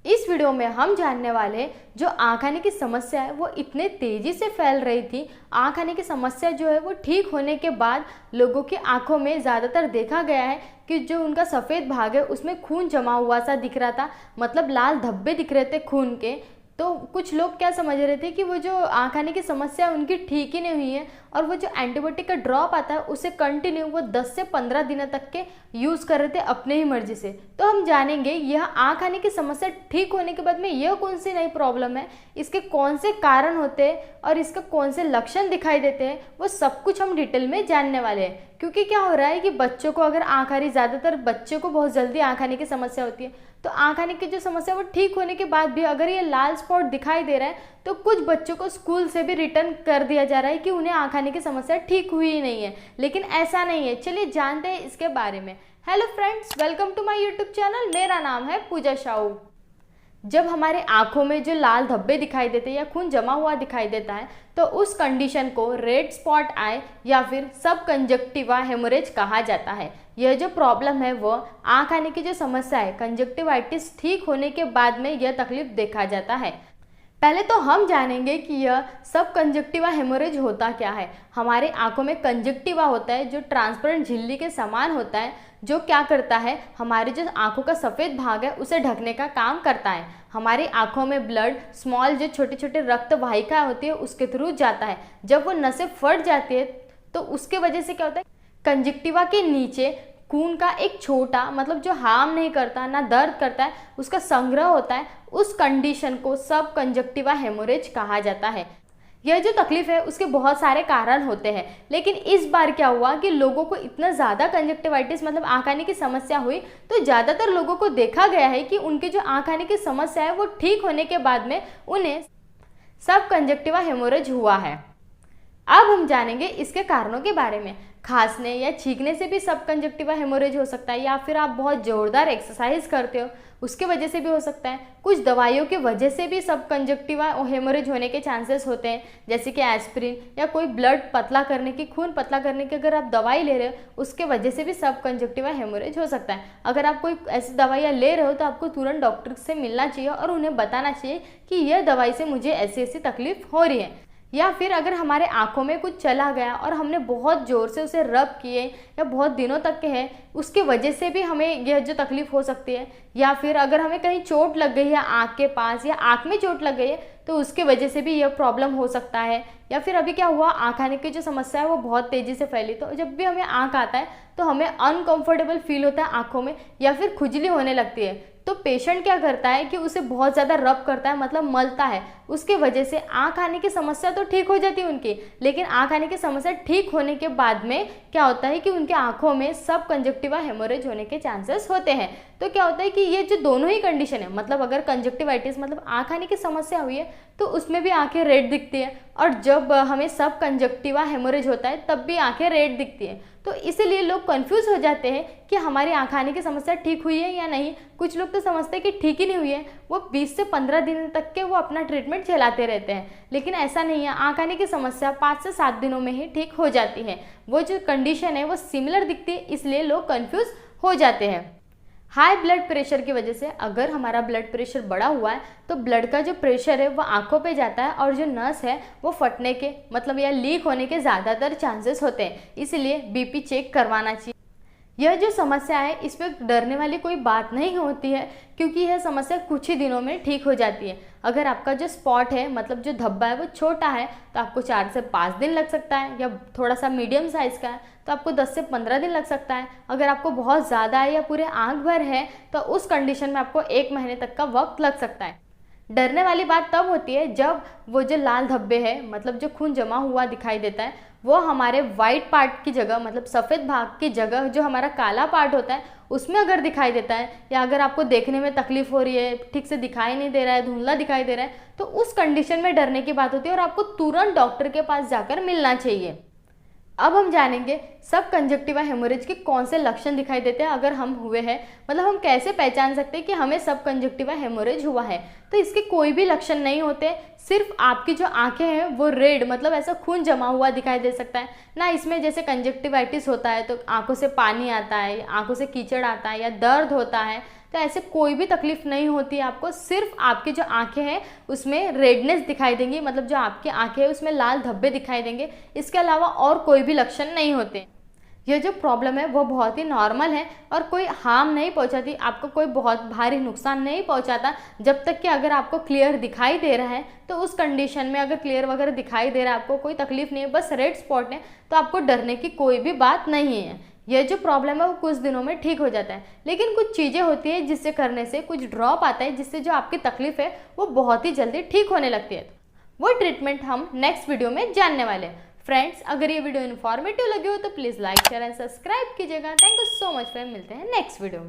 इस वीडियो में हम जानने वाले हैं जो आँख आने की समस्या है वो इतने तेज़ी से फैल रही थी। आँख आने की समस्या जो है वो ठीक होने के बाद लोगों की आँखों में ज़्यादातर देखा गया है कि जो उनका सफ़ेद भाग है उसमें खून जमा हुआ सा दिख रहा था, मतलब लाल धब्बे दिख रहे थे खून के। तो कुछ लोग क्या समझ रहे थे कि वो जो आँख आने की समस्या है उनकी ठीक ही नहीं हुई है और वो जो एंटीबायोटिक का ड्रॉप आता है उसे कंटिन्यू वो 10 से 15 दिनों तक के यूज़ कर रहे थे अपने ही मर्जी से। तो हम जानेंगे यह आँख आने की समस्या ठीक होने के बाद में यह कौन सी नई प्रॉब्लम है, इसके कौन से कारण होते हैं और इसका कौन से लक्षण दिखाई देते हैं, वो सब कुछ हम डिटेल में जानने वाले हैं। क्योंकि क्या हो रहा है कि बच्चों को अगर आँख आ रही, ज़्यादातर बच्चों को बहुत जल्दी आँख आने की समस्या होती है, तो आँख आने की जो समस्या वो ठीक होने के बाद भी अगर ये लाल स्पॉट दिखाई दे रहा है तो कुछ बच्चों को स्कूल से भी रिटर्न कर दिया जा रहा है कि उन्हें आँख आने की समस्या ठीक हुई ही नहीं है। लेकिन ऐसा नहीं है, चलिए जानते हैं इसके बारे में। Hello friends, welcome to my YouTube channel. मेरा नाम है पूजा शाहू। जब हमारे आँखों में जो लाल धब्बे दिखाई देते हैं या खून जमा हुआ दिखाई देता है तो उस कंडीशन को रेड स्पॉट आई या फिर सब कंजक्टिवा हेमोरेज कहा जाता है। यह जो प्रॉब्लम है वो आँख आने की जो समस्या है, कंजक्टिवाइटिस ठीक होने के बाद में यह तकलीफ देखा जाता है। पहले तो हम जानेंगे कि यह सब कंजक्टिवा हेमोरेज होता क्या है। हमारे आंखों में कंजक्टिवा होता है जो ट्रांसपेरेंट झिल्ली के समान होता है, जो क्या करता है, हमारे जो आंखों का सफ़ेद भाग है उसे ढकने का काम करता है। हमारी आंखों में ब्लड स्मॉल जो छोटे छोटे रक्त वाहिका होती है उसके थ्रू जाता है। जब वो नसें फट जाती है तो उसके वजह से क्या होता है, कंजक्टिवा के नीचे खून का एक छोटा, मतलब जो हार्म नहीं करता ना दर्द करता है, उसका संग्रह होता है। उस कंडीशन को सब कंजक्टिवा हेमोरेज कहा जाता है। यह जो तकलीफ है उसके बहुत सारे कारण होते हैं, लेकिन इस बार क्या हुआ कि लोगों को इतना ज़्यादा कंजक्टिवाइटिस मतलब आँख आने की समस्या हुई तो ज़्यादातर लोगों को देखा गया है कि उनके जो आँख आने की समस्या है वो ठीक होने के बाद में उन्हें सब कंजक्टिवा हेमोरेज हुआ है। अब हम जानेंगे इसके कारणों के बारे में। खांसने या छींकने से भी सब कंजक्टिवा हेमोरेज हो सकता है, या फिर आप बहुत ज़ोरदार एक्सरसाइज करते हो उसके वजह से भी हो सकता है। कुछ दवाइयों की वजह से भी सब कंजक्टिवा हेमोरेज होने के चांसेस होते हैं, जैसे कि एस्पिरिन या कोई ब्लड पतला करने की, खून पतला करने की अगर आप दवाई ले रहे हो उसके वजह से भी सब कंजक्टिवा हेमोरेज हो सकता है। अगर आप कोई ऐसी दवाइयाँ ले रहे हो तो आपको तुरंत डॉक्टर से मिलना चाहिए और उन्हें बताना चाहिए कि यह दवाई से मुझे ऐसी ऐसी तकलीफ हो रही है। या फिर अगर हमारे आँखों में कुछ चला गया और हमने बहुत ज़ोर से उसे रब किए या बहुत दिनों तक के हैं, उसके वजह से भी हमें यह जो तकलीफ़ हो सकती है। या फिर अगर हमें कहीं चोट लग गई है आँख के पास या आँख में चोट लग गई है तो उसके वजह से भी यह प्रॉब्लम हो सकता है। या फिर अभी क्या हुआ, आँख आने की जो समस्या है वो बहुत तेज़ी से फैली, तो जब भी हमें आँख आता है तो हमें अनकंफर्टेबल फील होता है आँखों में या फिर खुजली होने लगती है। तो पेशेंट क्या करता है कि उसे बहुत ज़्यादा रब करता है, मतलब मलता है। उसके वजह से आँख आने की समस्या तो ठीक हो जाती है उनकी, लेकिन आँख आने की समस्या ठीक होने के बाद में क्या होता है कि उनके आँखों में सब कंजक्टिवा हेमोरेज होने के चांसेस होते हैं। तो क्या होता है कि ये जो दोनों ही कंडीशन है, मतलब अगर कंजक्टिवाइटिस मतलब आँख आने की समस्या हुई है तो उसमें भी आँखें रेड दिखती है, और जब हमें सब कंजक्टिवा हेमोरेज होता है तब भी आँखें रेड दिखती हैं। तो इसीलिए लोग कंफ्यूज हो जाते हैं कि हमारी आँख आने की समस्या ठीक हुई है या नहीं। कुछ लोग तो समझते हैं कि ठीक ही नहीं हुई है, वो 20 से 15 दिन तक के वो अपना ट्रीटमेंट चलाते रहते हैं, लेकिन ऐसा नहीं है। आँख आने की समस्या 5 से 7 दिनों में ही ठीक हो जाती है। वो जो कंडीशन है वो सिमिलर दिखती है, इसलिए लोग कन्फ्यूज़ हो जाते हैं। हाई ब्लड प्रेशर की वजह से अगर हमारा ब्लड प्रेशर बढ़ा हुआ है तो ब्लड का जो प्रेशर है वो आंखों पे जाता है और जो नस है वो फटने के मतलब या लीक होने के ज़्यादातर चांसेस होते हैं, इसलिए बीपी चेक करवाना चाहिए। यह जो समस्या है इस पर डरने वाली कोई बात नहीं होती है, क्योंकि यह समस्या कुछ ही दिनों में ठीक हो जाती है। अगर आपका जो स्पॉट है मतलब जो धब्बा है वो छोटा है तो आपको 4 से 5 दिन लग सकता है, या थोड़ा सा मीडियम साइज़ का है तो आपको 10 से 15 दिन लग सकता है। अगर आपको बहुत ज़्यादा है या पूरे आँख भर है तो उस कंडीशन में आपको 1 महीने तक का वक्त लग सकता है। डरने वाली बात तब होती है जब वो जो लाल धब्बे है मतलब जो खून जमा हुआ दिखाई देता है वो हमारे वाइट पार्ट की जगह मतलब सफ़ेद भाग की जगह जो हमारा काला पार्ट होता है उसमें अगर दिखाई देता है, या अगर आपको देखने में तकलीफ हो रही है, ठीक से दिखाई नहीं दे रहा है, धुंधला दिखाई दे रहा है, तो उस कंडीशन में डरने की बात होती है और आपको तुरंत डॉक्टर के पास जाकर मिलना चाहिए। अब हम जानेंगे सब कंजक्टिवा हेमोरेज के कौन से लक्षण दिखाई देते हैं अगर हम हुए हैं, मतलब हम कैसे पहचान सकते हैं कि हमें सब कंजक्टिवा हेमोरेज हुआ है। तो इसके कोई भी लक्षण नहीं होते, सिर्फ आपकी जो आंखें हैं वो रेड मतलब ऐसा खून जमा हुआ दिखाई दे सकता है ना। इसमें जैसे कंजक्टिवाइटिस होता है तो आंखों से पानी आता है, आंखों से कीचड़ आता है या दर्द होता है, तो ऐसे कोई भी तकलीफ नहीं होती है आपको। सिर्फ आपकी जो आंखें हैं उसमें रेडनेस दिखाई देंगी, मतलब जो आपकी आंखें हैं उसमें लाल धब्बे दिखाई देंगे। इसके अलावा और कोई भी लक्षण नहीं होते। ये जो प्रॉब्लम है वो बहुत ही नॉर्मल है और कोई हार्म नहीं पहुंचाती, आपको कोई बहुत भारी नुकसान नहीं पहुंचाता। जब तक कि अगर आपको क्लियर दिखाई दे रहा है तो उस कंडीशन में अगर क्लियर वगैरह दिखाई दे रहा है, आपको कोई तकलीफ नहीं है, बस रेड स्पॉट है, तो आपको डरने की कोई भी बात नहीं है। ये जो प्रॉब्लम है वो कुछ दिनों में ठीक हो जाता है, लेकिन कुछ चीज़ें होती है जिससे करने से कुछ ड्रॉप आता है जिससे जो आपकी तकलीफ है वो बहुत ही जल्दी ठीक होने लगती है। वो ट्रीटमेंट हम नेक्स्ट वीडियो में जानने वाले हैं। फ्रेंड्स, अगर ये वीडियो इन्फॉर्मेटिव लगे हो तो please like share and subscribe कीजिएगा। Thank you so much friend, मिलते हैं नेक्स्ट वीडियो में।